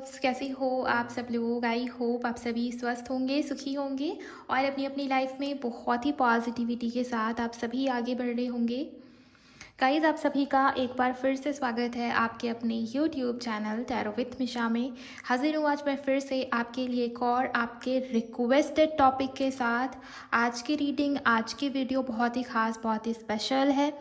Loves, कैसे हो आप सब लोग। आई होप आप सभी स्वस्थ होंगे, सुखी होंगे और अपनी अपनी लाइफ में बहुत ही पॉजिटिविटी के साथ आप सभी आगे बढ़ रहे होंगे। गाइस, आप सभी का एक बार फिर से स्वागत है आपके अपने यूट्यूब चैनल टैरो विथ मिशा में। हाजिर हूँ आज मैं फिर से आपके लिए एक और आपके रिक्वेस्टेड टॉपिक के साथ। आज की रीडिंग, आज की वीडियो बहुत ही खास, बहुत ही स्पेशल है।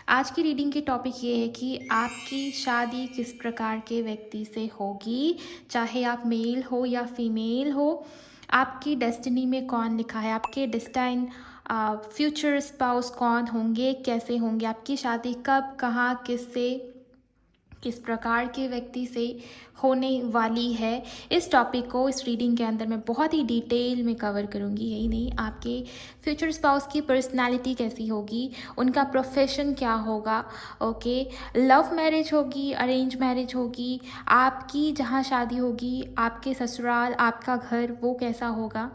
आज की रीडिंग की टॉपिक ये है कि आपकी शादी किस प्रकार के व्यक्ति से होगी, चाहे आप मेल हो या फीमेल हो। आपकी डेस्टिनी में कौन लिखा है, आपके डेस्टाइन फ्यूचर स्पाउस कौन होंगे, कैसे होंगे, आपकी शादी कब, कहाँ, किससे, किस प्रकार के व्यक्ति से होने वाली है। इस टॉपिक को इस रीडिंग के अंदर मैं बहुत ही डिटेल में कवर करूँगी। यही नहीं, आपके फ्यूचर स्पाउस की पर्सनालिटी कैसी होगी, उनका प्रोफेशन क्या होगा, ओके, लव मैरिज होगी, अरेंज मैरिज होगी, आपकी जहाँ शादी होगी, आपके ससुराल, आपका घर वो कैसा होगा,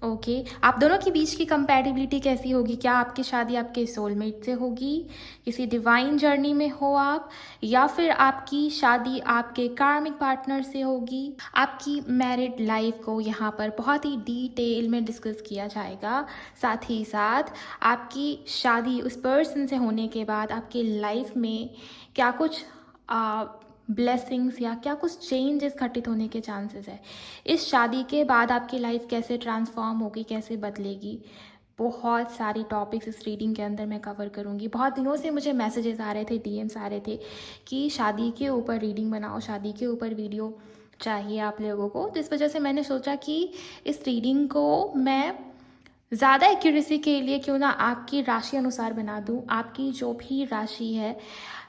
ओके, आप दोनों के बीच की कंपैटिबिलिटी कैसी होगी, क्या आपकी शादी आपके सोलमेट से होगी, किसी डिवाइन जर्नी में हो आप, या फिर आपकी शादी आपके कार्मिक पार्टनर से होगी। आपकी मैरिड लाइफ को यहाँ पर बहुत ही डिटेल में डिस्कस किया जाएगा। साथ ही साथ आपकी शादी उस पर्सन से होने के बाद आपकी लाइफ में क्या कुछ ब्लेसिंग्स या क्या कुछ चेंजेस घटित होने के चांसेस है, इस शादी के बाद आपकी लाइफ कैसे ट्रांसफॉर्म होगी, कैसे बदलेगी। बहुत सारी टॉपिक्स इस रीडिंग के अंदर मैं कवर करूँगी। बहुत दिनों से मुझे मैसेजेस आ रहे थे, डीएम्स आ रहे थे कि शादी के ऊपर रीडिंग बनाओ, शादी के ऊपर वीडियो चाहिए आप लोगों को। तो इस वजह से मैंने सोचा कि इस रीडिंग को मैं ज़्यादा एक्यूरेसी के लिए क्यों ना आपकी राशि अनुसार बना दूं। आपकी जो भी राशि है,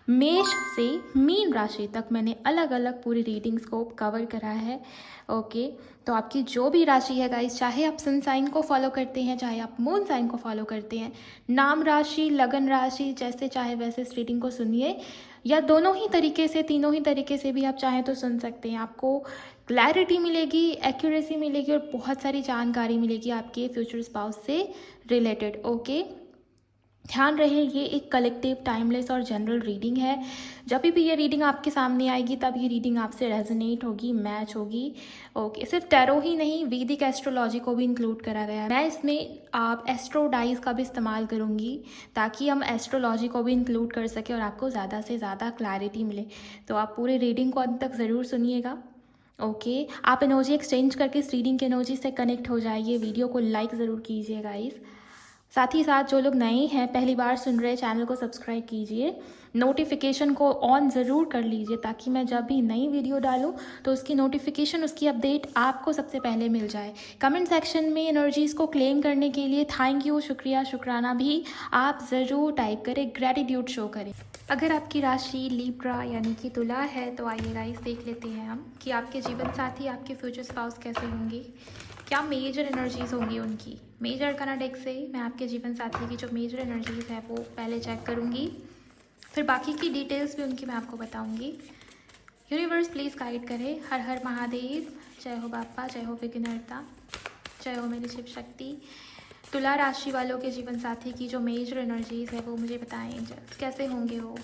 मेष से मीन राशि तक मैंने अलग अलग पूरी रीडिंग्स को कवर करा है, ओके। तो आपकी जो भी राशि है गाइस, चाहे आप सन साइन को फॉलो करते हैं, चाहे आप मून साइन को फॉलो करते हैं, नाम राशि, लगन राशि, जैसे चाहे वैसे इस रीडिंग को सुनिए, या दोनों ही तरीके से, तीनों ही तरीके से भी आप चाहें तो सुन सकते हैं। आपको क्लैरिटी मिलेगी, एक्यूरेसी मिलेगी और बहुत सारी जानकारी मिलेगी आपके फ्यूचर स्पाउस से रिलेटेड, ओके। ध्यान रहे, ये एक कलेक्टिव, टाइमलेस और जनरल रीडिंग है। जब भी ये रीडिंग आपके सामने आएगी तब ये रीडिंग आपसे रेजोनेट होगी, मैच होगी, ओके। सिर्फ टैरो ही नहीं, वैदिक एस्ट्रोलॉजी को भी इंक्लूड करा गया है। मैं इसमें आप एस्ट्रो डाइज का भी इस्तेमाल करूँगी ताकि हम एस्ट्रोलॉजी को भी इंक्लूड कर सकें और आपको ज़्यादा से ज़्यादा क्लैरिटी मिले। तो आप पूरे रीडिंग को अंत तक ज़रूर सुनिएगा, ओके। आप एनर्जी एक्सचेंज करके इस रीडिंग के एनर्जी से कनेक्ट हो जाइए। वीडियो को लाइक ज़रूर कीजिए गाइस। साथ ही साथ जो लोग नए हैं, पहली बार सुन रहे हैं, चैनल को सब्सक्राइब कीजिए, नोटिफिकेशन को ऑन ज़रूर कर लीजिए ताकि मैं जब भी नई वीडियो डालूं तो उसकी नोटिफिकेशन, उसकी अपडेट आपको सबसे पहले मिल जाए। कमेंट सेक्शन में एनर्जीज़ को क्लेम करने के लिए थैंक यू, शुक्रिया, शुक्राना भी आप ज़रूर टाइप करें, ग्रेटिट्यूड शो करें। अगर आपकी राशि लिब्रा यानी कि तुला है तो आइए गाइस देख लेते हैं हम कि आपके जीवन साथी, आपके फ्यूचर स्पाउस कैसे होंगे, क्या मेजर एनर्जीज होंगी उनकी। मेजर अरकाना डेक से मैं आपके जीवन साथी की जो मेजर एनर्जीज है वो पहले चेक करूँगी, फिर बाकी की डिटेल्स भी उनकी मैं आपको बताऊँगी। यूनिवर्स प्लीज़ गाइड करे। हर हर महादेव, जय हो बापा, जय हो विघ्नहर्ता, जय हो मेरी शिव शक्ति। तुला राशि वालों के जीवन साथी की जो मेजर एनर्जीज है वो मुझे बताएं एंजल्स, कैसे होंगे वो।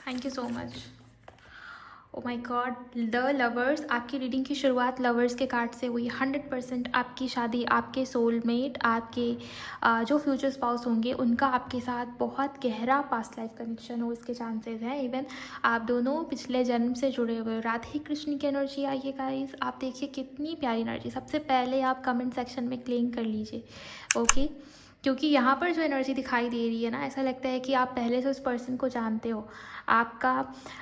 Thank you so much. Oh my God, the lovers, आपकी रीडिंग की शुरुआत लवर्स के कार्ड से हुई। 100% आपकी शादी, आपके सोलमेट, आपके जो फ्यूचर स्पाउस होंगे उनका आपके साथ बहुत गहरा पास्ट लाइफ कनेक्शन हो, इसके चांसेस हैं। इवन आप दोनों पिछले जन्म से जुड़े हुए हो। राधे कृष्ण की एनर्जी आई है गाइस, आप देखिए कितनी प्यारी एनर्जी। सबसे पहले आप कमेंट सेक्शन में क्लेम कर लीजिए, ओके, क्योंकि यहाँ पर जो एनर्जी दिखाई दे रही है ना, ऐसा लगता है कि आप पहले से उस पर्सन को जानते हो। आपका,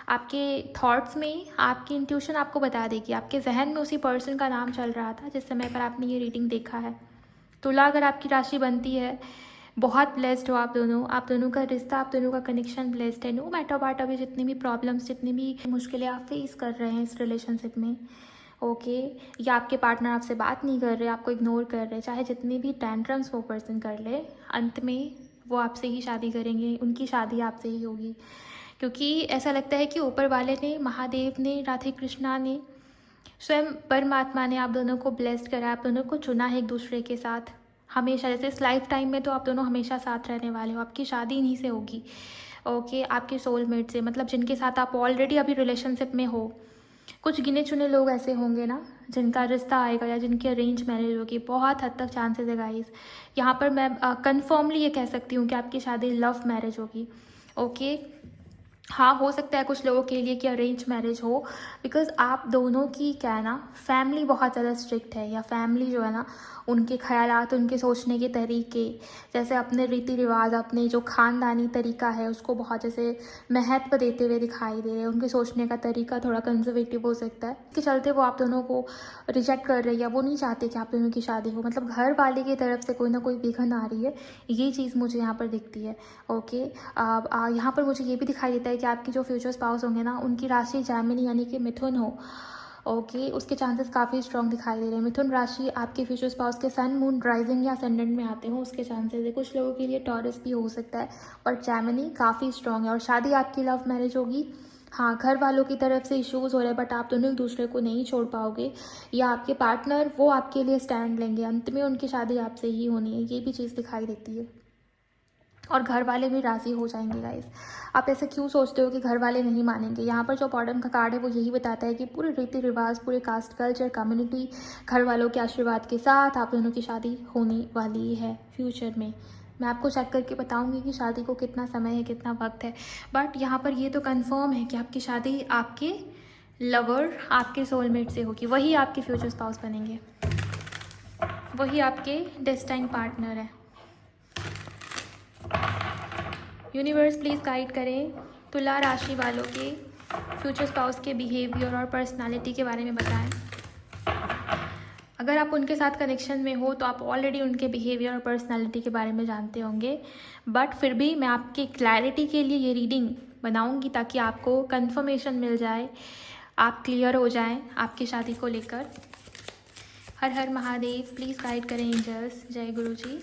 आपके थॉट्स में आपकी इंट्यूशन आपको बता देगी, आपके जहन में उसी पर्सन का नाम चल रहा था जिस समय पर आपने ये रीडिंग देखा है। तुला अगर आपकी राशि बनती है, बहुत ब्लेस्ड हो आप दोनों, आप दोनों का रिश्ता, आप दोनों का कनेक्शन ब्लेस्ड है। नो मैटर व्हाट, अभी जितनी भी प्रॉब्लम्स, जितनी भी मुश्किलें आप फेस कर रहे हैं इस रिलेशनशिप में, ओके, या आपके पार्टनर आपसे बात नहीं कर रहे, आपको इग्नोर कर रहे, चाहे जितनी भी टेंट्रम्स वो पर्सन कर ले, अंत में वो आपसे ही शादी करेंगे, उनकी शादी आपसे ही होगी। क्योंकि ऐसा लगता है कि ऊपर वाले ने, महादेव ने, राधे कृष्णा ने, स्वयं परमात्मा ने आप दोनों को ब्लेस्ड करा, आप दोनों को चुना है एक दूसरे के साथ हमेशा। जैसे इस लाइफ टाइम में तो आप दोनों हमेशा साथ रहने वाले हो, आपकी शादी इन्हीं से होगी, ओके, आपके सोलमेट से, मतलब जिनके साथ आप ऑलरेडी अभी रिलेशनशिप में हो, कुछ गिने चुने लोग ऐसे होंगे ना जिनका रिश्ता आएगा या जिनकी अरेंज मैरिज होगी, बहुत हद तक चांसेस है गाइस। यहाँ पर मैं कंफर्मली ये कह सकती हूँ कि आपकी शादी लव मैरिज होगी। ओके, हाँ हो सकता है कुछ लोगों के लिए कि अरेंज मैरिज हो, बिकॉज़ आप दोनों की क्या है ना, फैमिली बहुत ज़्यादा स्ट्रिक्ट है, या फैमिली जो है ना, उनके ख़यालात, उनके सोचने के तरीके, जैसे अपने रीति रिवाज, अपने जो ख़ानदानी तरीका है उसको बहुत जैसे महत्व देते हुए दिखाई दे रहे हैं। उनके सोचने का तरीका थोड़ा कंजर्वेटिव हो सकता है, इसके चलते वो आप दोनों को रिजेक्ट कर रहे हैं, या वो नहीं चाहते कि आप दोनों की शादी हो। मतलब घर वाले की तरफ से कोई ना कोई विघन आ रही है, ये चीज़ मुझे यहाँ पर दिखती है। ओके, यहाँ पर मुझे ये भी दिखाई देता है कि आपकी जो फ्यूचर स्पाउस होंगे ना, उनकी राशि जैमिनी यानी कि मिथुन हो। ओके, उसके चांसेस काफ़ी स्ट्रॉन्ग दिखाई दे रहे हैं। मिथुन राशि आपके फ्यूचर स्पाउस के सन, मून, राइजिंग या असेंडेंट में आते हो, उसके चांसेस है। कुछ लोगों के लिए टॉरस भी हो सकता है, बट जैमिनी काफ़ी स्ट्रॉन्ग है। और शादी आपकी लव मैरिज होगी। हाँ, घर वालों की तरफ से इश्यूज़ हो रहे हैं, बट आप दोनों एक दूसरे को नहीं छोड़ पाओगे, या आपके पार्टनर वो आपके लिए स्टैंड लेंगे। अंत में उनकी शादी आपसे ही होनी है, ये भी चीज़ दिखाई देती है। और घर वाले भी राज़ी हो जाएंगे गाइस। आप ऐसे क्यों सोचते हो कि घर वाले नहीं मानेंगे? यहाँ पर जो बॉटम का कार्ड है वो यही बताता है कि पूरे रीति रिवाज, पूरे कास्ट कल्चर, कम्युनिटी, घर वालों के आशीर्वाद के साथ आप दोनों की शादी होने वाली है फ्यूचर में। मैं आपको चेक करके बताऊंगी कि शादी को कितना समय है, कितना वक्त है, बट यहाँ पर ये तो कंफर्म है कि आपकी शादी आपके लवर, आपके सोलमेट से होगी। वही आपके फ्यूचर स्पाउस बनेंगे, वही आपके डेस्टाइन पार्टनर है। यूनिवर्स प्लीज़ गाइड करें तुला राशि वालों के फ्यूचर स्पाउस के बिहेवियर और पर्सनालिटी के बारे में बताएं। अगर आप उनके साथ कनेक्शन में हो तो आप ऑलरेडी उनके बिहेवियर और पर्सनालिटी के बारे में जानते होंगे, बट फिर भी मैं आपकी क्लैरिटी के लिए ये रीडिंग बनाऊंगी ताकि आपको कंफर्मेशन मिल जाए, आप क्लियर हो जाएं आपकी शादी को लेकर। हर हर महादेव, प्लीज़ गाइड करें एंजल्स। जय गुरु जी।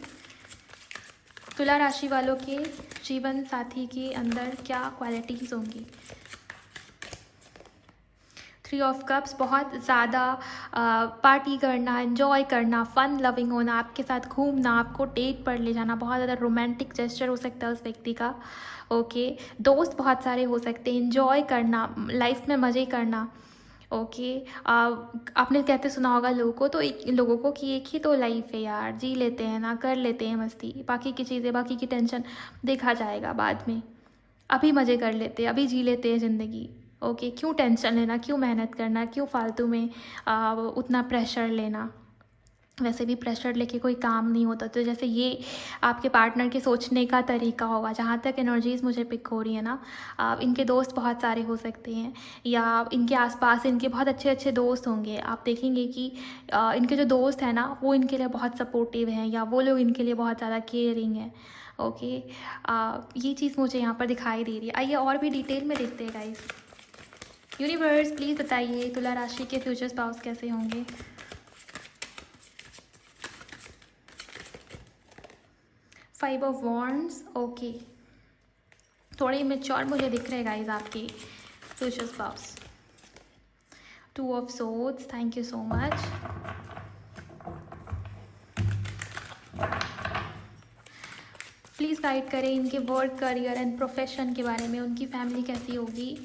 तुला राशि वालों के जीवन साथी के अंदर क्या क्वालिटीज़ होंगी? 3 ऑफ कप्स, बहुत ज़्यादा पार्टी करना, एंजॉय करना, फ़न लविंग होना, आपके साथ घूमना, आपको डेट पर ले जाना, बहुत ज़्यादा रोमांटिक जेस्चर हो सकता है उस व्यक्ति का। ओके, दोस्त बहुत सारे हो सकते हैं, एंजॉय करना, लाइफ में मज़े करना। ओके, आपने कहते सुना होगा लोगों को कि एक ही तो लाइफ है यार, जी लेते हैं ना, कर लेते हैं मस्ती, बाकी की चीज़ें, बाकी की टेंशन देखा जाएगा बाद में, अभी मज़े कर लेते हैं, अभी जी लेते हैं ज़िंदगी। ओके, क्यों टेंशन लेना, क्यों मेहनत करना, क्यों फालतू में उतना प्रेशर लेना, वैसे भी प्रेशर लेके कोई काम नहीं होता। तो जैसे ये आपके पार्टनर के सोचने का तरीका होगा, जहाँ तक एनर्जीज़ मुझे पिक हो रही है ना, इनके दोस्त बहुत सारे हो सकते हैं, या इनके आसपास इनके बहुत अच्छे अच्छे दोस्त होंगे। आप देखेंगे कि इनके जो दोस्त हैं ना, वो इनके लिए बहुत सपोर्टिव हैं, या वो लोग इनके लिए बहुत ज़्यादा केयरिंग हैं। ओके, ये चीज़ मुझे यहाँ पर दिखाई दे रही है। आइए और भी डिटेल में देखते हैं गाइस। यूनिवर्स प्लीज़ बताइए तुला राशि के फ्यूचर स्पाउस कैसे होंगे? फाइव ऑफ वॉन्ड्स, ओके, थोड़े इमेच्योर मुझे दिख रहे गाइस आपके future spouse. 2 of swords, thank you so much. Please guide करें इनके वर्क, करियर एंड प्रोफेशन के बारे में, उनकी फैमिली कैसी होगी?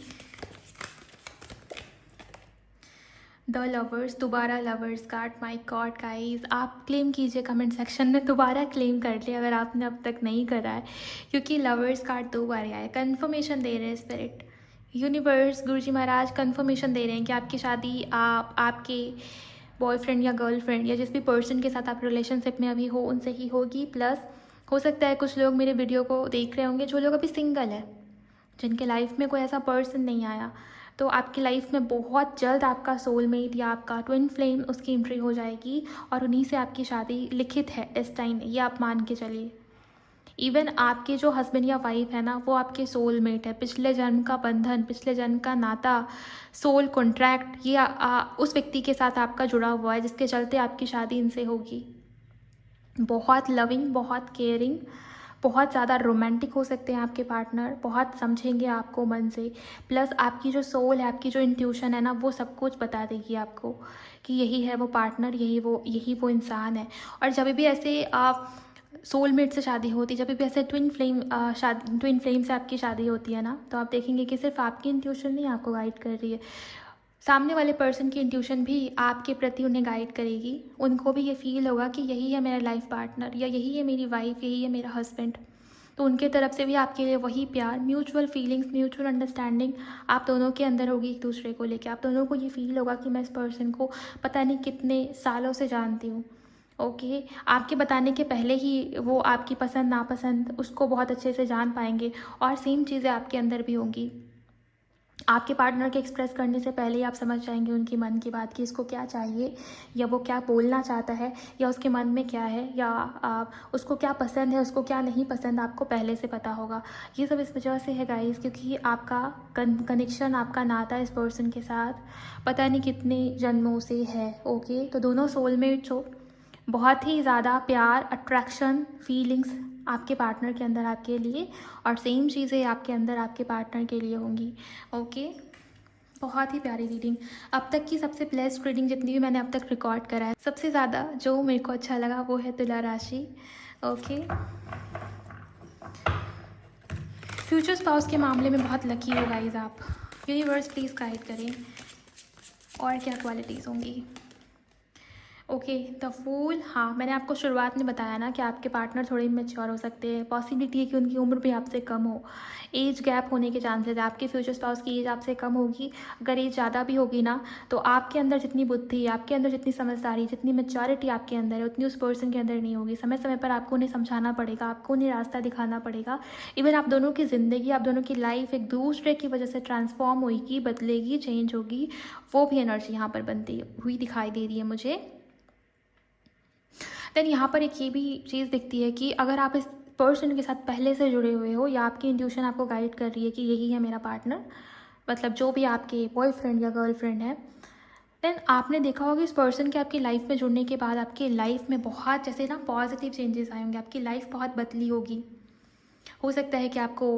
द लवर्स, दोबारा lovers card, my God guys, आप क्लेम कीजिए कमेंट सेक्शन में, दोबारा क्लेम कर ले अगर आपने अब तक नहीं करा है, क्योंकि लवर्स कार्ड 2 बार आया है। कन्फर्मेशन दे रहे हैं स्पिरिट, यूनिवर्स, गुरुजी महाराज कन्फर्मेशन दे रहे हैं कि आपकी शादी आपके बॉयफ्रेंड या गर्लफ्रेंड या जिस भी पर्सन के साथ आप रिलेशनशिप में अभी हो उनसे ही होगी। प्लस हो सकता है कुछ लोग मेरे वीडियो को देख रहे होंगे जो लोग अभी सिंगल है, जिनके लाइफ में कोई ऐसा पर्सन नहीं आया, तो आपकी लाइफ में बहुत जल्द आपका सोलमेट या आपका ट्विन फ्लेम उसकी एंट्री हो जाएगी, और उन्हीं से आपकी शादी लिखित है, डेस्टाइन, ये आप मान के चलिए। इवन आपके जो हस्बैंड या वाइफ है ना, वो आपके सोलमेट है, पिछले जन्म का बंधन, पिछले जन्म का नाता, सोल कॉन्ट्रैक्ट, ये उस व्यक्ति के साथ आपका जुड़ा हुआ है, जिसके चलते आपकी शादी इनसे होगी। बहुत लविंग, बहुत केयरिंग, बहुत ज़्यादा रोमांटिक हो सकते हैं आपके पार्टनर, बहुत समझेंगे आपको मन से। प्लस आपकी जो सोल है, आपकी जो इंट्यूशन है ना, वो सब कुछ बता देगी आपको कि यही है वो पार्टनर, यही वो इंसान है। और जब भी ऐसे सोलमेट से शादी होती है, जब भी ऐसे ट्विन फ्लेम से आपकी शादी होती है ना, तो आप देखेंगे कि सिर्फ आपकी इंट्यूशन नहीं आपको गाइड कर रही है, सामने वाले पर्सन की इंट्यूशन भी आपके प्रति उन्हें गाइड करेगी। उनको भी ये फ़ील होगा कि यही है मेरा लाइफ पार्टनर, या यही है मेरी वाइफ, यही है मेरा हस्बैंड। तो उनके तरफ से भी आपके लिए वही प्यार, म्यूचुअल फीलिंग्स, म्यूचुअल अंडरस्टैंडिंग आप दोनों के अंदर होगी एक दूसरे को लेके। आप दोनों को ये फ़ील होगा कि मैं इस पर्सन को पता नहीं कितने सालों से जानती हूँ। ओके, आपके बताने के पहले ही वो आपकी पसंद नापसंद उसको बहुत अच्छे से जान पाएंगे, और सेम चीज़ें आपके अंदर भी होंगी। आपके पार्टनर के एक्सप्रेस करने से पहले ही आप समझ जाएंगे उनकी मन की बात, कि इसको क्या चाहिए, या वो क्या बोलना चाहता है, या उसके मन में क्या है, या उसको क्या पसंद है, उसको क्या नहीं पसंद, आपको पहले से पता होगा। ये सब इस वजह से है गाइस, क्योंकि आपका कनेक्शन, आपका नाता इस पर्सन के साथ पता नहीं कितने जन्मों से है। ओके, तो दोनों सोलमेट्स हो, बहुत ही ज़्यादा प्यार, अट्रैक्शन, फीलिंग्स आपके पार्टनर के अंदर आपके लिए, और सेम चीज़ें आपके अंदर आपके पार्टनर के लिए होंगी। ओके, बहुत ही प्यारी रीडिंग, अब तक की सबसे बेस्ट रीडिंग जितनी भी मैंने अब तक रिकॉर्ड करा है। सबसे ज़्यादा जो मेरे को अच्छा लगा वो है तुला राशि। ओके, फ्यूचर स्पाउस के मामले में बहुत लकी हो गाइस आप। यूनिवर्स प्लीज़ गाइड करें, और क्या क्वालिटीज़ होंगी। Okay, the fool. हाँ, मैंने आपको शुरुआत में बताया ना कि आपके पार्टनर थोड़े इमेच्योर हो सकते हैं। पॉसिबिलिटी है कि उनकी उम्र भी आपसे कम हो, एज गैप होने के चांसेस है। आपके फ्यूचर स्पाउस की एज आपसे कम होगी। अगर एज ज़्यादा भी होगी ना, तो आपके अंदर जितनी बुद्धि, आपके अंदर जितनी समझदारी, जितनी मेच्योरिटी आपके अंदर है, उतनी उस पर्सन के अंदर नहीं होगी। समय समय पर आपको उन्हें समझाना पड़ेगा, आपको उन्हें रास्ता दिखाना पड़ेगा। इवन आप दोनों की ज़िंदगी, आप दोनों की लाइफ एक दूसरे की वजह से ट्रांसफॉर्म होगी, बदलेगी, चेंज होगी। वो भी एनर्जी यहाँ पर बनती हुई दिखाई दे रही है मुझे। देन यहाँ पर एक ये भी चीज़ दिखती है कि अगर आप इस पर्सन के साथ पहले से जुड़े हुए हो, या आपकी इंट्यूशन आपको गाइड कर रही है कि यही है मेरा पार्टनर, मतलब जो भी आपके बॉयफ्रेंड या गर्लफ्रेंड है, देन आपने देखा होगा इस पर्सन के आपकी लाइफ में जुड़ने के बाद आपकी लाइफ में बहुत जैसे ना पॉजिटिव चेंजेस आए होंगे। आपकी लाइफ बहुत बदली होगी। हो सकता है कि आपको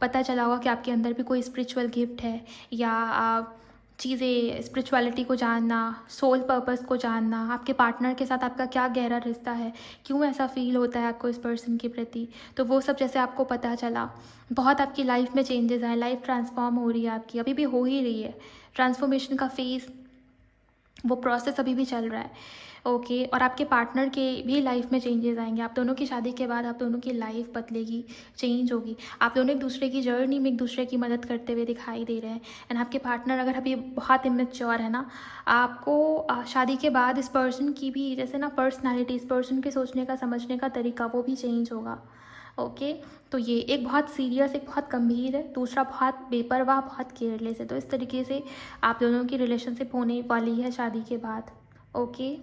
पता चला होगा कि आपके अंदर भी कोई स्पिरिचुअल गिफ्ट है, या चीज़ें, स्पिरिचुअलिटी को जानना, सोल पर्पस को जानना, आपके पार्टनर के साथ आपका क्या गहरा रिश्ता है, क्यों ऐसा फील होता है आपको इस पर्सन के प्रति, तो वो सब जैसे आपको पता चला। बहुत आपकी लाइफ में चेंजेस आए, लाइफ ट्रांसफॉर्म हो रही है आपकी, अभी भी हो ही रही है। ट्रांसफॉर्मेशन का फेज़, वो प्रोसेस अभी भी चल रहा है। ओके, और आपके पार्टनर के भी लाइफ में चेंजेस आएंगे। आप दोनों की शादी के बाद आप दोनों की लाइफ बदलेगी, चेंज होगी। आप दोनों एक दूसरे की जर्नी में एक दूसरे की मदद करते हुए दिखाई दे रहे हैं। एंड आपके पार्टनर अगर अभी बहुत इमेच्योर है ना, आपको शादी के बाद इस पर्सन की भी जैसे ना पर्सनैलिटी, इस पर्सन के सोचने का, समझने का तरीका, वो भी चेंज होगा। ओके, तो ये एक बहुत सीरियस, एक बहुत गंभीर है, दूसरा बहुत बेपरवाह, बहुत केयरलेस है। तो इस तरीके से आप दोनों की रिलेशनशिप होने वाली है शादी के बाद। ओके,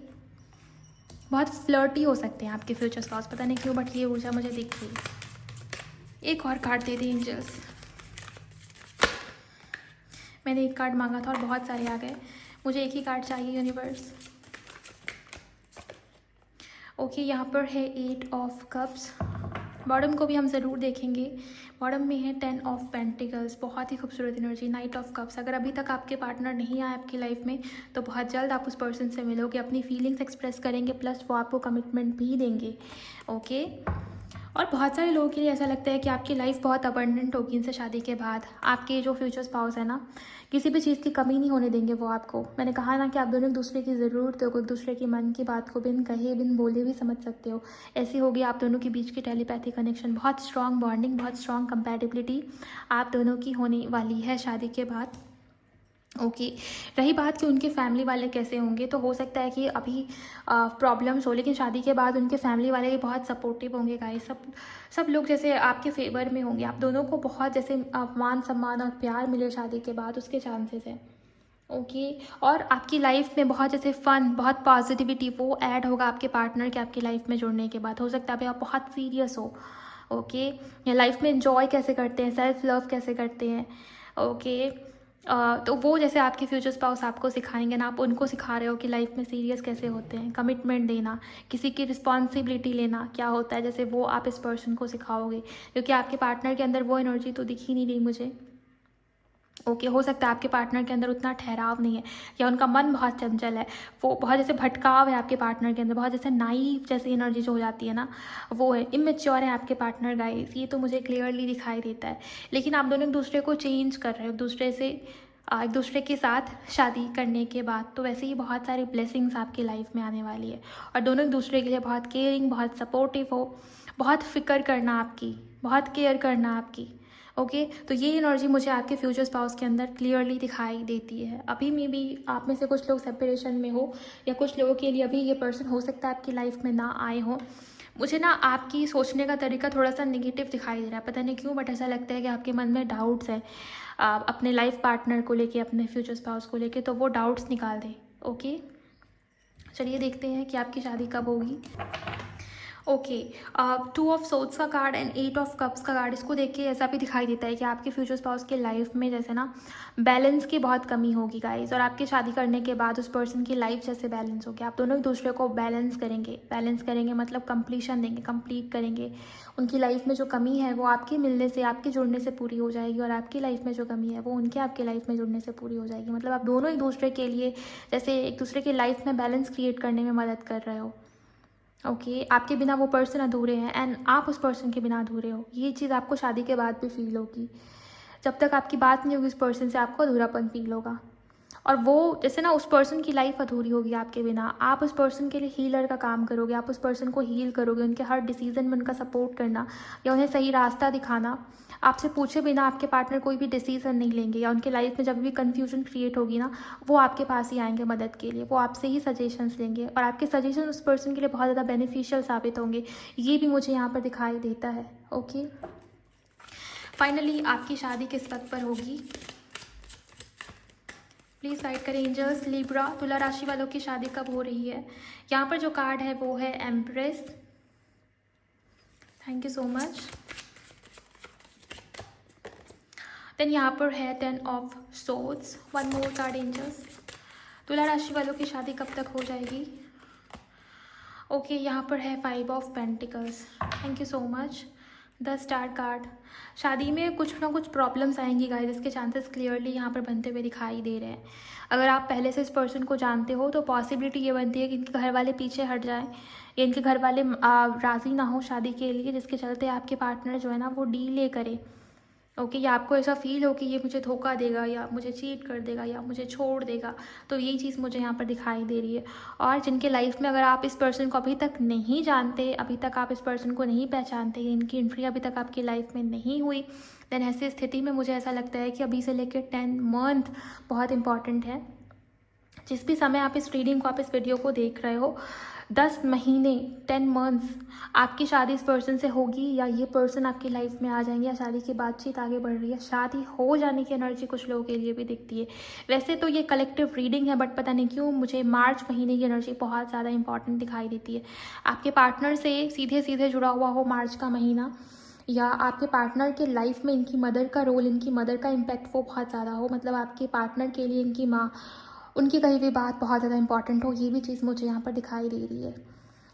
बहुत फ्लर्टी हो सकते हैं आपके फ्यूचर स्पाउस, पता नहीं क्यों, बट ये ऊर्जा मुझे दिख गई। एक और कार्ड दे दी एंजल्स। मैंने एक कार्ड मांगा था और बहुत सारे आ गए, मुझे एक ही कार्ड चाहिए यूनिवर्स। ओके, यहाँ पर है 8 ऑफ कप्स। बॉटम को भी हम ज़रूर देखेंगे। बॉटम में है 10 ऑफ पेंटिकल्स, बहुत ही खूबसूरत एनर्जी। नाइट ऑफ कप्स, अगर अभी तक आपके पार्टनर नहीं आए आपकी लाइफ में, तो बहुत जल्द आप उस पर्सन से मिलोगे, अपनी फीलिंग्स एक्सप्रेस करेंगे, प्लस वो आपको कमिटमेंट भी देंगे। ओके, और बहुत सारे लोगों के लिए ऐसा लगता है कि आपकी लाइफ बहुत अबंडेंट होगी इनसे शादी के बाद। आपके जो फ्यूचर स्पाउस है ना, किसी भी चीज़ की कमी नहीं होने देंगे वो आपको। मैंने कहा ना कि आप दोनों एक दूसरे की ज़रूरत हो, एक दूसरे की मन की बात को बिन कहे, बिन बोले भी समझ सकते हो। ऐसी होगी आप दोनों के बीच की टेलीपैथी कनेक्शन, बहुत स्ट्रॉन्ग बॉन्डिंग, बहुत स्ट्रॉन्ग कंपैटिबिलिटी आप दोनों की होने वाली है शादी के बाद। ओके, रही बात कि उनके फैमिली वाले कैसे होंगे, तो हो सकता है कि अभी प्रॉब्लम्स हो, लेकिन शादी के बाद उनके फैमिली वाले भी बहुत सपोर्टिव होंगे गाइस। सब लोग जैसे आपके फेवर में होंगे। आप दोनों को बहुत जैसे मान सम्मान और प्यार मिले शादी के बाद, उसके चांसेस हैं। ओके, और आपकी लाइफ में बहुत जैसे फ़न, बहुत पॉजिटिविटी वो ऐड होगा आपके पार्टनर के आपकी लाइफ में जुड़ने के बाद। हो सकता है अभी आप बहुत सीरियस हो। ओके, या लाइफ में इंजॉय कैसे करते हैं, सेल्फ लव कैसे करते हैं। ओके, तो वो जैसे आपके फ्यूचर स्पाउस आपको सिखाएंगे ना, आप उनको सिखा रहे हो कि लाइफ में सीरियस कैसे होते हैं, कमिटमेंट देना, किसी की रिस्पॉन्सिबिलिटी लेना क्या होता है, जैसे वो आप इस पर्सन को सिखाओगे। क्योंकि आपके पार्टनर के अंदर वो एनर्जी तो दिख ही नहीं रही मुझे। ओके, हो सकता है आपके पार्टनर के अंदर उतना ठहराव नहीं है, या उनका मन बहुत चंचल है, वो बहुत जैसे भटकाव है आपके पार्टनर के अंदर, बहुत जैसे नाइव जैसी एनर्जी जो हो जाती है ना, वो है। इमेच्योर है आपके पार्टनर गाइस, ये तो मुझे क्लियरली दिखाई देता है। लेकिन आप दोनों एक दूसरे को चेंज कर रहे हो, एक दूसरे से एक दूसरे के साथ शादी करने के बाद, तो वैसे ही बहुत सारी ब्लेसिंग्स आपकी लाइफ में आने वाली है। और दोनों एक दूसरे के लिए बहुत केयरिंग, बहुत सपोर्टिव हो, बहुत फ़िक्र करना आपकी, बहुत केयर करना आपकी। ओके, तो ये एनर्जी मुझे आपके फ्यूचर स्पाउस के अंदर क्लियरली दिखाई देती है। अभी में भी आप में से कुछ लोग सेपरेशन में हो, या कुछ लोगों के लिए अभी ये पर्सन हो सकता है आपकी लाइफ में ना आए हो। मुझे ना आपकी सोचने का तरीका थोड़ा सा नेगेटिव दिखाई दे रहा है, पता नहीं क्यों, बट ऐसा लगता है कि आपके मन में डाउट्स हैं अपने लाइफ पार्टनर को लेके, अपने फ्यूचर स्पाउस को लेके, तो वो डाउट्स निकाल दें। ओके, चलिए देखते हैं कि आपकी शादी कब होगी। ओके, 2 ऑफ सोर्ड्स का कार्ड एंड 8 ऑफ कप्स का कार्ड, इसको देख के ऐसा भी दिखाई देता है कि आपके फ्यूचर स्पाउस के लाइफ में जैसे ना बैलेंस की बहुत कमी होगी गाइस, और आपकी शादी करने के बाद उस पर्सन की लाइफ जैसे बैलेंस होगी। आप दोनों एक दूसरे को बैलेंस करेंगे मतलब कंप्लीशन देंगे, कंप्लीट करेंगे। उनकी लाइफ में जो कमी है वो आपके मिलने से, आपके जुड़ने से पूरी हो जाएगी, और आपकी लाइफ में जो कमी है वो उनके आपके लाइफ में जुड़ने से पूरी हो जाएगी। मतलब आप दोनों एक दूसरे के लिए जैसे एक दूसरे की लाइफ में बैलेंस क्रिएट करने में मदद कर रहे हो। ओके, आपके बिना वो पर्सन अधूरे हैं एंड आप उस पर्सन के बिना अधूरे हो। ये चीज़ आपको शादी के बाद भी फील होगी। जब तक आपकी बात नहीं होगी उस पर्सन से, आपको अधूरापन फील होगा। और वो जैसे ना उस पर्सन की लाइफ अधूरी होगी आपके बिना। आप उस पर्सन के लिए हीलर का काम करोगे, आप उस पर्सन को हील करोगे, उनके हर डिसीजन में उनका सपोर्ट करना या उन्हें सही रास्ता दिखाना। आपसे पूछे बिना आपके पार्टनर कोई भी डिसीजन नहीं लेंगे, या उनके लाइफ में जब भी कन्फ्यूजन क्रिएट होगी ना, वो आपके पास ही आएंगे मदद के लिए। वो आपसे ही सजेशंस लेंगे, और आपके सजेशन उस पर्सन के लिए बहुत ज़्यादा बेनिफिशियल साबित होंगे। ये भी मुझे यहाँ पर दिखाई देता है। ओके, फाइनली आपकी शादी किस वक्त पर होगी, प्लीज़ गाइड करें एंजल्स। लिब्रा, तुला राशि वालों की शादी कब हो रही है। यहाँ पर जो कार्ड है वो है empress. Thank you so much. Then यहाँ पर है 10 of swords. One more card angels. तुला राशि वालों की शादी कब तक हो जाएगी। ओके, यहाँ पर है 5 of pentacles. Thank you so much. The star card, शादी में कुछ ना कुछ प्रॉब्लम्स आएंगी गाइस, इसके चांसेस क्लियरली यहाँ पर बनते हुए दिखाई दे रहे हैं। अगर आप पहले से इस पर्सन को जानते हो तो पॉसिबिलिटी ये बनती है कि इनके घर वाले पीछे हट जाएं, या इनके घर वाले राज़ी ना हो शादी के लिए, जिसके चलते आपके पार्टनर जो है ना वो डीले करे। ओके, या आपको ऐसा फील हो कि ये मुझे धोखा देगा, या मुझे चीट कर देगा, या मुझे छोड़ देगा, तो यही चीज़ मुझे यहाँ पर दिखाई दे रही है। और जिनके लाइफ में अगर आप इस पर्सन को अभी तक नहीं जानते, अभी तक आप इस पर्सन को नहीं पहचानते, इनकी एंट्री अभी तक आपकी लाइफ में नहीं हुई, देन ऐसी स्थिति में मुझे ऐसा लगता है कि अभी से लेकर 10 मंथ बहुत इंपॉर्टेंट है। जिस भी समय आप इस रीडिंग को, आप इस वीडियो को देख रहे हो, 10 महीने 10 मंथ्स आपकी शादी इस पर्सन से होगी, या ये पर्सन आपकी लाइफ में आ जाएंगे, या शादी की बातचीत आगे बढ़ रही है। शादी हो जाने की एनर्जी कुछ लोगों के लिए भी दिखती है। वैसे तो ये कलेक्टिव रीडिंग है, बट पता नहीं क्यों मुझे मार्च महीने की एनर्जी बहुत ज़्यादा इंपॉर्टेंट दिखाई देती है। आपके पार्टनर से सीधे सीधे जुड़ा हुआ हो मार्च का महीना, या आपके पार्टनर के लाइफ में इनकी मदर का रोल, इनकी मदर का इम्पैक्ट वो बहुत ज़्यादा हो। मतलब आपके पार्टनर के लिए इनकी माँ, उनकी कही हुई बात बहुत ज़्यादा इंपॉर्टेंट हो। ये भी चीज़ मुझे यहाँ पर दिखाई दे रही है।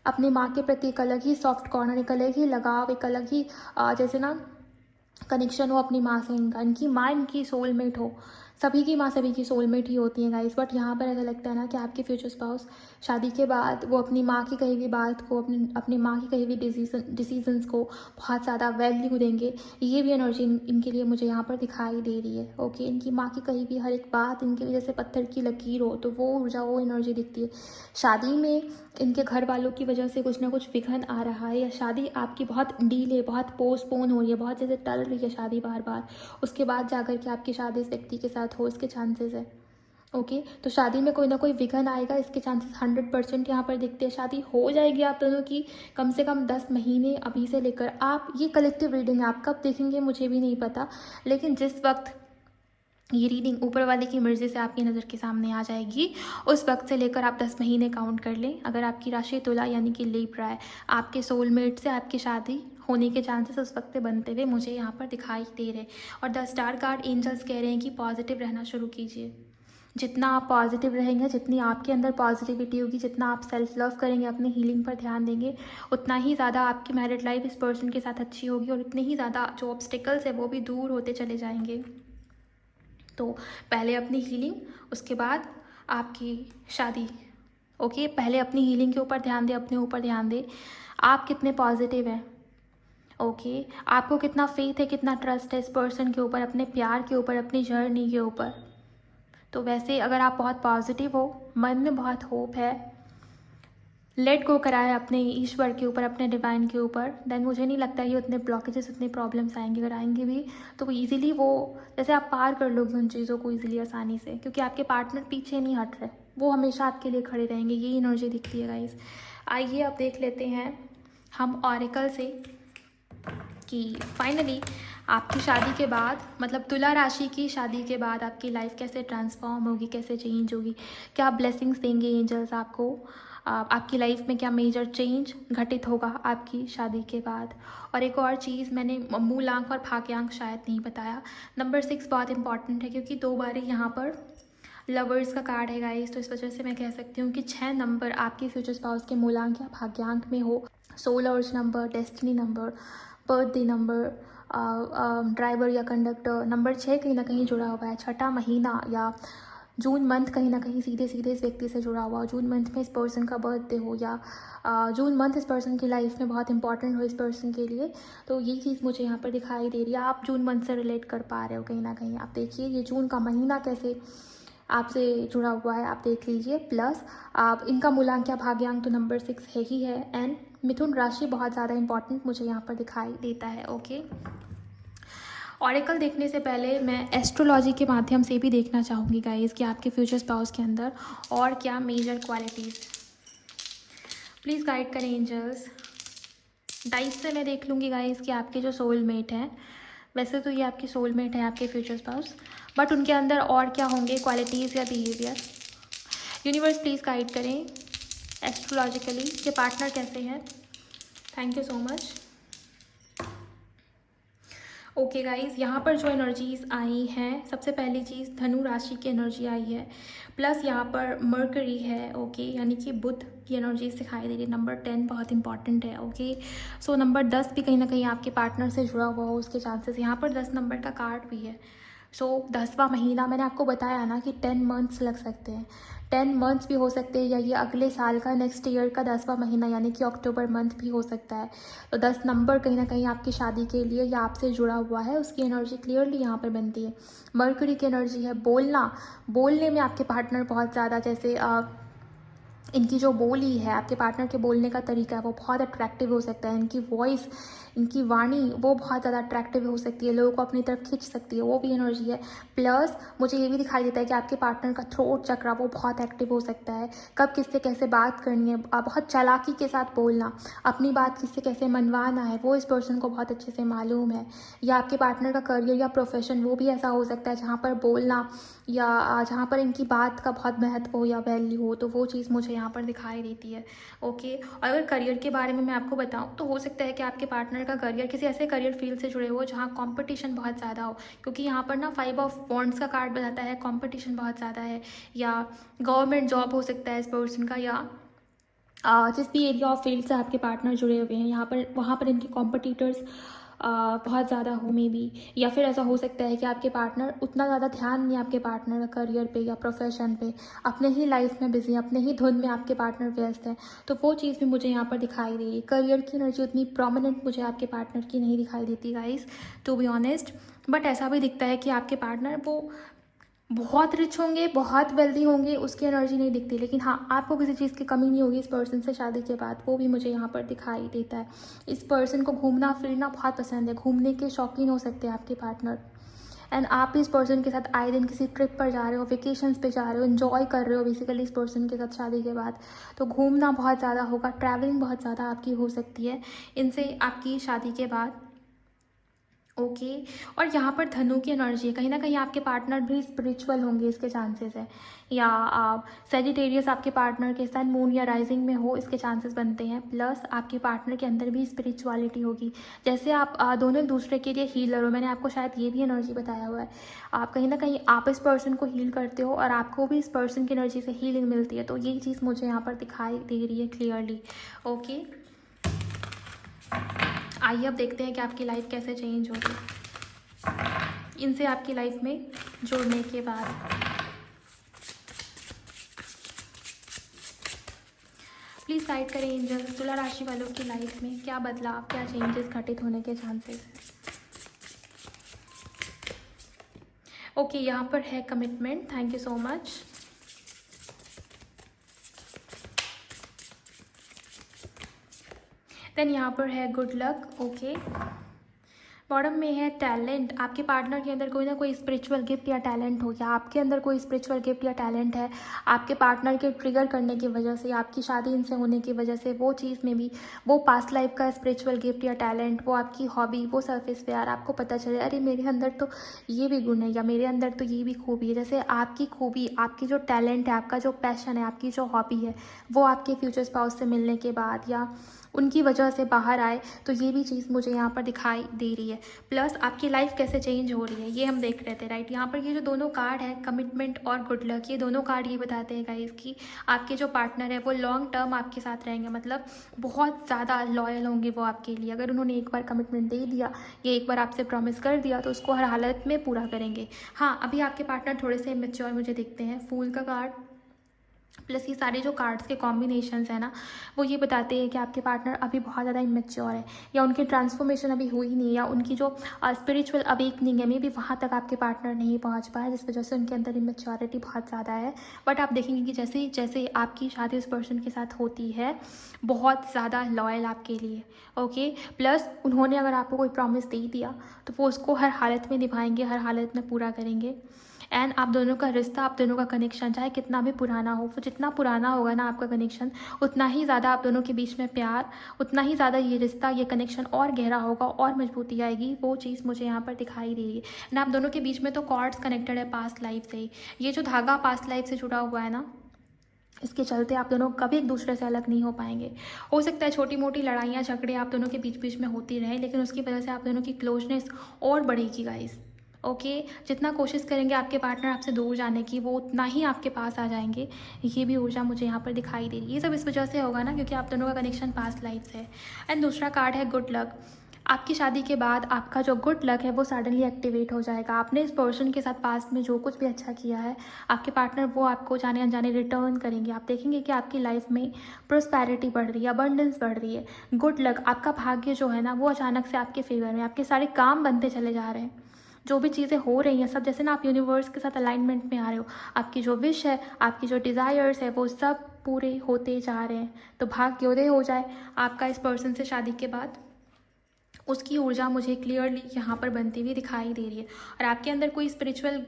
अपनी माँ के प्रति एक अलग ही सॉफ्ट कॉर्नर, एक अलग ही लगाव, एक अलग ही जैसे ना कनेक्शन हो अपनी माँ से। इनकी माँ इनकी सोलमेट हो। सभी की माँ सभी की सोलमेट ही होती है गाइस, बट यहाँ पर ऐसा लगता है ना कि आपके फ्यूचर स्पाउस शादी के बाद वो अपनी माँ की कही हुई बात को, अपनी माँ की कही हुई डिसीजंस को बहुत ज़्यादा वैल्यू देंगे। ये भी एनर्जी इनके लिए मुझे यहाँ पर दिखाई दे रही है। ओके, इनकी माँ की कही हुई हर एक बात इनके लिए जैसे पत्थर की लकीर हो, तो वो ऊर्जा, वो एनर्जी दिखती है। शादी में इनके घर वालों की वजह से कुछ ना कुछ विघन आ रहा है, या शादी आपकी बहुत डीले, बहुत पोस्टपोन हो रही है, बहुत जैसे टल रही है शादी बार बार, उसके बाद जाकर के आपकी शादी इस व्यक्ति के साथ हो, इसके चांसेस है। ओके, तो शादी में कोई ना कोई विघन आएगा, इसके चांसेस 100% यहाँ पर दिखते हैं। शादी हो जाएगी आप दोनों की कम से कम 10 महीने अभी से लेकर। आप, ये कलेक्टिव रीडिंग है, आप कब देखेंगे मुझे भी नहीं पता, लेकिन जिस वक्त ये रीडिंग ऊपर वाले की मर्ज़ी से आपकी नज़र के सामने आ जाएगी, उस वक्त से लेकर आप 10 महीने काउंट कर लें। अगर आपकी राशि तुला यानी कि लिब्रा है, आपके सोलमेट से आपकी शादी होने के चांसेस उस वक्त बनते हुए मुझे यहाँ पर दिखाई दे रहे। और द स्टार कार्ड एंजल्स कह रहे हैं कि पॉजिटिव रहना शुरू कीजिए। जितना आप पॉजिटिव रहेंगे, जितनी आपके अंदर पॉजिटिविटी होगी, जितना आप सेल्फ लव करेंगे, अपनी हीलिंग पर ध्यान देंगे, उतना ही ज़्यादा आपकी मैरिड लाइफ इस पर्सन के साथ अच्छी होगी, और उतने ही ज़्यादा जो ऑब्स्टिकल्स है वो भी दूर होते चले जाएंगे। तो पहले अपनी हीलिंग, उसके बाद आपकी शादी। ओके, पहले अपनी हीलिंग के ऊपर ध्यान दें, अपने ऊपर ध्यान दें। आप कितने पॉजिटिव हैं। ओके, आपको कितना फेथ है, कितना ट्रस्ट है इस पर्सन के ऊपर, अपने प्यार के ऊपर, अपनी जर्नी के ऊपर। तो वैसे अगर आप बहुत पॉजिटिव हो, मन में बहुत होप है, लेट गो कराए अपने ईश्वर के ऊपर, अपने डिवाइन के ऊपर, देन मुझे नहीं लगता ये उतने ब्लॉकेजेस, उतने प्रॉब्लम्स आएंगे। अगर आएंगे भी तो ईजिली वो, जैसे आप पार कर लोगे उन चीज़ों को ईजिली, आसानी से, क्योंकि आपके पार्टनर पीछे नहीं हट रहे, वो हमेशा आपके लिए खड़े रहेंगे। ये एनर्जी दिखती है गाइस। आइए अब देख लेते हैं हम ऑरेकल से कि फाइनली आपकी शादी के बाद, मतलब तुला राशि की शादी के बाद आपकी लाइफ कैसे ट्रांसफॉर्म होगी, कैसे चेंज होगी, क्या ब्लेसिंग्स देंगे एंजल्स आपको, आपकी लाइफ में क्या मेजर चेंज घटित होगा आपकी शादी के बाद। और एक और चीज़, मैंने मूलांक और भाग्यांक शायद नहीं बताया। नंबर 6 बहुत इंपॉर्टेंट है, क्योंकि 2 बार यहाँ पर लवर्स का कार्ड है गाइस, तो इस वजह से मैं कह सकती हूँ कि 6 नंबर आपके फ्यूचर स्पाउस के मूलांक या भाग्यांक में हो। Scholars number, destiny number, birthday number, driver या कंडक्टर, नंबर 6 कहीं ना कहीं जुड़ा हुआ है। छठा महीना या जून मंथ कहीं ना कहीं सीधे सीधे इस व्यक्ति से जुड़ा हुआ हो। जून मंथ में इस पर्सन का बर्थडे हो, या जून मंथ इस पर्सन की लाइफ में बहुत इंपॉर्टेंट हो इस पर्सन के लिए, तो ये चीज़ मुझे यहाँ पर दिखाई दे रही है। आप जून मंथ से रिलेट कर पा रहे हो कहीं ना कहीं। आप देखिए ये जून का महीना कैसे आपसे जुड़ा हुआ है, आप देख लीजिए। प्लस आप इनका मूलांक या भाग्यांक तो नंबर 6 है ही है। एंड मिथुन राशि बहुत ज़्यादा इंपॉर्टेंट मुझे यहाँ पर दिखाई देता है। ओके, ऑरेकल देखने से पहले मैं एस्ट्रोलॉजी के माध्यम से भी देखना चाहूँगी गाइस कि आपके फ्यूचर स्पाउस के अंदर और क्या मेजर क्वालिटीज़। प्लीज़ गाइड करें एंजल्स। डाइस से मैं देख लूँगी गाइस कि आपके जो सोलमेट हैं, वैसे तो ये आपकी सोलमेट है, आपके फ्यूचर स्पाउस, बट उनके अंदर और क्या होंगे क्वालिटीज़ या बिहेवियर। यूनिवर्स प्लीज़ गाइड करें एस्ट्रोलॉजिकली कि पार्टनर कैसे हैं। Thank you so much. Okay guys, यहाँ पर जो एनर्जीज आई हैं, सबसे पहली चीज़ धनु राशि की एनर्जी आई है, प्लस यहाँ पर मर्करी है। ओके, यानी कि बुध की एनर्जीज दिखाई दे रही है। नंबर 10 बहुत इंपॉर्टेंट है। ओके, सो नंबर 10 भी कहीं ना कहीं आपके पार्टनर से जुड़ा हुआ हो उसके चांसेस। यहाँ पर 10 नंबर का कार्ड भी है। सो 10वां महीना, मैंने आपको बताया ना कि 10 मंथ्स लग सकते हैं, 10 मंथ्स भी हो सकते हैं, या ये अगले साल का, नेक्स्ट ईयर का 10वां महीना यानी कि अक्टूबर मंथ भी हो सकता है। तो 10 नंबर कहीं ना कहीं आपकी शादी के लिए या आपसे जुड़ा हुआ है, उसकी एनर्जी क्लियरली यहाँ पर बनती है। मर्करी की एनर्जी है बोलना, बोलने में आपके पार्टनर बहुत ज़्यादा, जैसे इनकी जो बोली है, आपके पार्टनर के बोलने का तरीका है, वो बहुत अट्रैक्टिव हो सकता है। इनकी वॉइस, इनकी वाणी वो बहुत ज़्यादा अट्रैक्टिव हो सकती है, लोगों को अपनी तरफ खींच सकती है, वो भी एनर्जी है। प्लस मुझे ये भी दिखाई देता है कि आपके पार्टनर का थ्रोट चक्रा वो बहुत एक्टिव हो सकता है। कब किससे कैसे बात करनी है, बहुत चालाकी के साथ बोलना, अपनी बात किससे कैसे मनवाना है, वो इस पर्सन को बहुत अच्छे से मालूम है। या आपके पार्टनर का करियर या प्रोफेशन वो भी ऐसा हो सकता है जहाँ पर बोलना या जहाँ पर इनकी बात का बहुत महत्व हो या वैल्यू हो, तो वो चीज़ मुझे यहाँ पर दिखाई देती है। ओके, और अगर करियर के बारे में मैं आपको बताऊँ तो हो सकता है कि आपके पार्टनर का करियर किसी ऐसे करियर फील्ड से जुड़े हो जहाँ कंपटीशन बहुत ज़्यादा हो, क्योंकि यहाँ पर ना 5 ऑफ वॉन्ड्स का कार्ड बताता है कंपटीशन बहुत ज़्यादा है। या गवर्नमेंट जॉब हो सकता है इस पर्सन का, या जिस भी एरिया ऑफ फील्ड से आपके पार्टनर जुड़े हुए हैं यहाँ पर, वहाँ पर इनके कॉम्पिटिटर्स बहुत ज़्यादा हो मे बी। या फिर ऐसा हो सकता है कि आपके पार्टनर उतना ज़्यादा ध्यान नहीं आपके पार्टनर का करियर पे या प्रोफेशन पे, अपने ही लाइफ में बिजी, अपने ही धुन में आपके पार्टनर व्यस्त है, तो वो चीज़ भी मुझे यहाँ पर दिखाई दे रही है। करियर की एनर्जी उतनी प्रोमिनेंट मुझे आपके पार्टनर की नहीं दिखाई देती guys, to be honest. But ऐसा भी दिखता है कि आपके पार्टनर वो बहुत रिच होंगे, बहुत वेल्दी होंगे, उसकी एनर्जी नहीं दिखती, लेकिन हाँ आपको किसी चीज़ की कमी नहीं होगी इस पर्सन से शादी के बाद, वो भी मुझे यहाँ पर दिखाई देता है। इस पर्सन को घूमना फिरना बहुत पसंद है, घूमने के शौकीन हो सकते हैं आपके पार्टनर। एंड आप इस पर्सन के साथ आए दिन किसी ट्रिप पर जा रहे हो, वेकेशंस पे जा रहे हो, एंजॉय कर रहे हो बेसिकली इस पर्सन के साथ शादी के बाद, तो घूमना बहुत ज़्यादा होगा, ट्रैवलिंग बहुत ज़्यादा आपकी हो सकती है इनसे आपकी शादी के बाद। ओके, और यहाँ पर धनु की एनर्जी है, कहीं ना कहीं आपके पार्टनर भी स्पिरिचुअल होंगे इसके चांसेस है। या सेजिटेरियस आपके पार्टनर के साथ मून या राइजिंग में हो, इसके चांसेस बनते हैं। प्लस आपके पार्टनर के अंदर भी स्पिरिचुअलिटी होगी, जैसे आप दोनों एक दूसरे के लिए हीलर हो। मैंने आपको शायद ये भी एनर्जी बताया हुआ है, आप कहीं ना कहीं आप इस पर्सन को हील करते हो और आपको भी इस पर्सन की एनर्जी से हीलिंग मिलती है, तो ये चीज़ मुझे यहाँ पर दिखाई दे रही है क्लियरली। ओके, आइए अब देखते हैं कि आपकी लाइफ कैसे चेंज होगी इनसे आपकी लाइफ में जुड़ने के बाद। प्लीज़ गाइड करें एंजल्स, तुला राशि वालों की लाइफ में क्या बदलाव, क्या चेंजेस घटित होने के चांसेस हैं। ओके, यहाँ पर है commitment, thank you so much. Then यहाँ पर है गुड लक, ओके। बॉटम में है टैलेंट। आपके पार्टनर के अंदर कोई ना कोई स्पिरिचुअल गिफ्ट या टैलेंट हो, या आपके अंदर कोई स्पिरिचुअल गिफ्ट या टैलेंट है। आपके पार्टनर के ट्रिगर करने की वजह से, आपकी शादी इनसे होने की वजह से, वो चीज़ में भी वो पास्ट लाइफ का स्पिरिचुअल गिफ्ट या टैलेंट, वो आपकी हॉबी, वो सरफेस पे यार आपको पता चले अरे मेरे अंदर तो ये भी गुण है, या मेरे अंदर तो ये भी खूबी है। जैसे आपकी खूबी, आपकी जो टैलेंट है, आपका जो पैशन है, आपकी जो हॉबी है, वो आपके फ्यूचर स्पाउस से मिलने के बाद या उनकी वजह से बाहर आए, तो ये भी चीज़ मुझे यहाँ पर दिखाई दे रही है। प्लस आपकी लाइफ कैसे चेंज हो रही है ये हम देख रहे थे, राइट। यहाँ पर ये जो दोनों कार्ड है, कमिटमेंट और गुड लक, ये दोनों कार्ड ये बताते हैं गाइस कि आपके जो पार्टनर है वो लॉन्ग टर्म आपके साथ रहेंगे, मतलब बहुत ज़्यादा लॉयल होंगे वो आपके लिए। अगर उन्होंने एक बार कमिटमेंट दे दिया, ये एक बार आपसे प्रॉमिस कर दिया, तो उसको हर हालत में पूरा करेंगे। हाँ, अभी आपके पार्टनर थोड़े से मैच्योर मुझे दिखते हैं। फूल का कार्ड प्लस ये सारे जो कार्ड्स के कॉम्बिनेशंस हैं ना, वो ये बताते हैं कि आपके पार्टनर अभी बहुत ज़्यादा इमेच्योर है, या उनकी ट्रांसफॉर्मेशन अभी हुई नहीं है, या उनकी जो स्पिरिचुअल अवेकनिंग है, मे बी वहाँ तक आपके पार्टनर नहीं पहुँच पाए, जिस वजह से उनके अंदर इमेच्योरिटी बहुत ज़्यादा है। बट आप देखेंगे कि जैसे जैसे आपकी शादी उस पर्सन के साथ होती है, बहुत ज़्यादा लॉयल आपके लिए, ओके। प्लस उन्होंने अगर आपको कोई प्रॉमिस दे दिया, तो वो उसको हर हालत में निभाएंगे, हर हालत में पूरा करेंगे। एंड आप दोनों का रिश्ता, आप दोनों का कनेक्शन, चाहे कितना भी पुराना हो, वो जितना पुराना होगा ना आपका कनेक्शन, उतना ही ज़्यादा आप दोनों के बीच में प्यार, उतना ही ज़्यादा ये रिश्ता, ये कनेक्शन और गहरा होगा और मजबूती आएगी। वो चीज़ मुझे यहाँ पर दिखाई दे रही है ना। आप दोनों के बीच में तो कॉर्ड्स कनेक्टेड है पास्ट लाइफ से ही। ये जो धागा पास्ट लाइफ से जुड़ा हुआ है ना, इसके चलते आप दोनों कभी एक दूसरे से अलग नहीं हो पाएंगे। हो सकता है छोटी मोटी लड़ाइयाँ झगड़े आप दोनों के बीच बीच में होती रहे, लेकिन उसकी वजह से आप दोनों की क्लोजनेस और बढ़ेगी गाइस, ओके। जितना कोशिश करेंगे आपके पार्टनर आपसे दूर जाने की, वो उतना ही आपके पास आ जाएंगे। ये भी ऊर्जा मुझे यहाँ पर दिखाई दे रही है। ये सब इस वजह से होगा ना, क्योंकि आप दोनों का कनेक्शन पास्ट लाइफ से है। एंड दूसरा कार्ड है गुड लक। आपकी शादी के बाद आपका जो गुड लक है वो सडनली एक्टिवेट हो जाएगा। आपने इस पर्सन के साथ पास्ट में जो कुछ भी अच्छा किया है, आपके पार्टनर वो आपको जाने अनजाने रिटर्न करेंगे। आप देखेंगे कि आपकी लाइफ में प्रोस्पैरिटी बढ़ रही है, अबंडेंस बढ़ रही है। गुड लक, आपका भाग्य जो है ना, वो अचानक से आपके फेवर में, आपके सारे काम बनते चले जा रहे हैं। जो भी चीज़ें हो रही हैं सब, जैसे ना आप यूनिवर्स के साथ अलाइनमेंट में आ रहे हो। आपकी जो विश है, आपकी जो डिज़ायर्स है, वो सब पूरे होते जा रहे हैं। तो भाग्योदय हो जाए आपका इस पर्सन से शादी के बाद, उसकी ऊर्जा मुझे क्लियरली यहाँ पर बनती हुई दिखाई दे रही है। और आपके अंदर कोई स्पिरिचुअल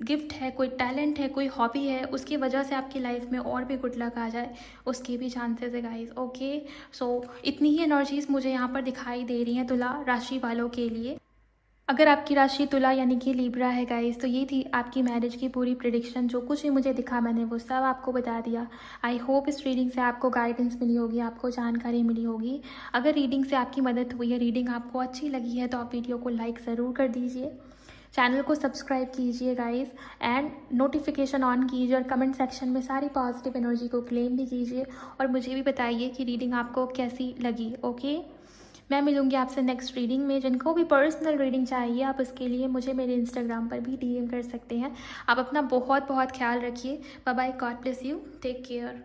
गिफ्ट है, कोई टैलेंट है, कोई हॉबी है, उसकी वजह से आपकी लाइफ में और भी गुड लक आ जाए, उसके भी चांसेस है गाइस, ओके। सो इतनी ही एनर्जीज मुझे यहाँ पर दिखाई दे रही हैं तुला राशि वालों के लिए। अगर आपकी राशि तुला यानी कि लिब्रा है गाइस, तो ये थी आपकी मैरिज की पूरी प्रिडिक्शन। जो कुछ भी मुझे दिखा मैंने वो सब आपको बता दिया। आई होप इस रीडिंग से आपको गाइडेंस मिली होगी, आपको जानकारी मिली होगी। अगर रीडिंग से आपकी मदद हुई है, रीडिंग आपको अच्छी लगी है, तो आप वीडियो को लाइक ज़रूर कर दीजिए, चैनल को सब्सक्राइब कीजिए गाइस, एंड नोटिफिकेशन ऑन कीजिए, और कमेंट सेक्शन में सारी पॉजिटिव एनर्जी को क्लेम भी कीजिए, और मुझे भी बताइए कि रीडिंग आपको कैसी लगी, ओके। मैं मिलूंगी आपसे नेक्स्ट रीडिंग में। जिनको भी पर्सनल रीडिंग चाहिए, आप उसके लिए मुझे मेरे इंस्टाग्राम पर भी डीएम कर सकते हैं। आप अपना बहुत बहुत ख्याल रखिए। Bye bye, God bless you, take care.